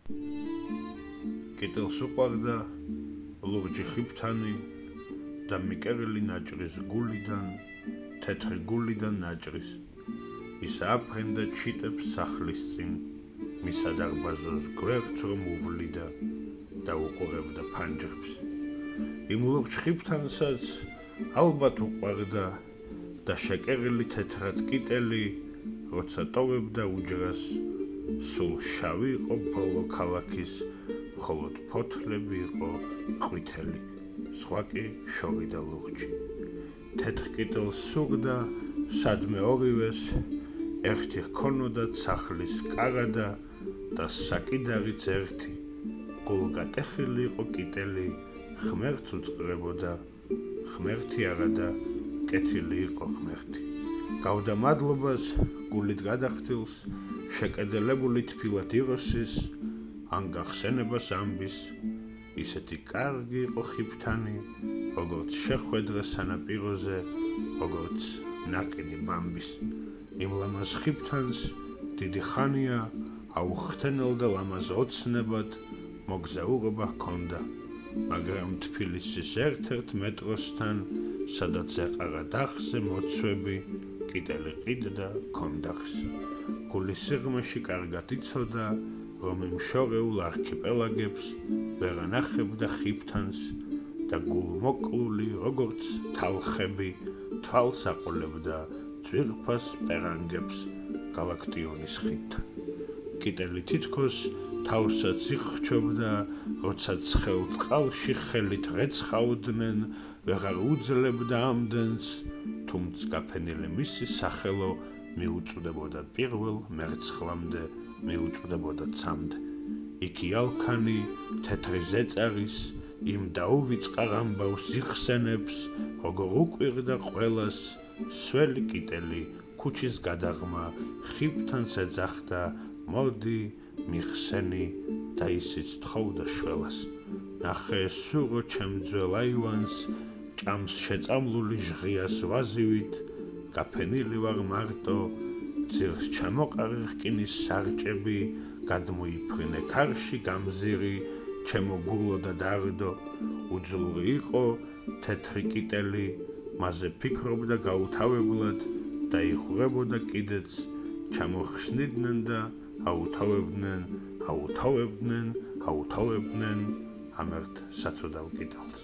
კიტელს უყვარდა ლურჯი ხიფთანი და მიკერელი ნაჭრის გულიდან, თეთრი გულიდან ნაჭრის. ის აფრენდა ჩიტებს სახლის წინ, მისა დარბაზოს გვერდს რომ უვლიდა და უყურებდა ფანჯრებს. იმ ლურჯ ხიფთანსაც ალბათ უყვარდა და შეკერილი თეთრად კიტელი, როცა ტოვებდა უჯრას, სულ შავი იყო ბოლო ქალაქის, მხოლოდ ფოთლები იყო ყვითელი, სხვა კი შორი და ლურჯი. თეთრ კიტელს სურდა სადმე ორივეს ერთი ჰქონოდათ სახლის კარადა და საკიდარიც ერთი. გულგატეხილი იყო კიტელი, ღმერთს უწყრებოდა, ღმერთი არა და კეთილი იყო ღმერთი. გავდა მადლობას გულით გადახდილს, შეკედელებული თბილად იროსის, ან გახსენებას ამბის. ისეთი კარგი იყო ხიფთანი, როგორც შეხვედრა სანაპიროზე, როგორც ნაკინი ბამბის. იმ ლამაზ ხიფთანს დიდი ხანია აუხთენელ და ლამაზ ოცნებად მოგზაურობა ჰქონდა, მაგრამ თბილისის ერთ-ერთ მეტროსთან, სადაც ეყარა დახზე მოცვები, კიტელი ყიდდა კონდახს. გულის სიღრმეში კარგად იცოდა, რომ იმ შორეულ არქიპელაგებს ვერ ანახებდა ხიფთანს და გულმოკლული, როგორც თალხები, თვალს აყოლებდა ძვირფას პერანგებს გალაქტიონის ხიდთან. კიტელი თითქოს თავსაც იხჩობდა, როცა ცხელ წყალში ხელით რეცხაოდნენ, ვეღარ უძლებდა ამდენს, თუმცა გაფენილი მისი სახელო მიუწვდებოდა პირველ მერცხლამდე, მიუწვდებოდა ცამდე. იქ იალქანი თეთრი ზეწარის, იმ დაუვიწყარ ამბავს იხსენებს, როგორ უკვირდა ყველას, სველი კიტელი ქუჩის გადაღმა ხიფთანს ეძახდა, მოდი, მიხსენი და ისიც თხოვდა შველას. ნახე სურო ჩემ ძველ აივანს, ჭამს შეწამლული ჟღიას ვაზივით, გაფენილი ვარ მარტო, ძირს ჩამოყარი რკინის სარჭები, გადმოიფრინე ქარში გამზირი, ჩემო გულო და დარდო. უძლური იყო თეთრი კიტელი, მასზე ფიქრობდა გაუთავებლად და იხურებოდა კიდეც, ჩამოხსნიდნენ და აუთავებდნენ ამერთ საცოდავ კიტელს.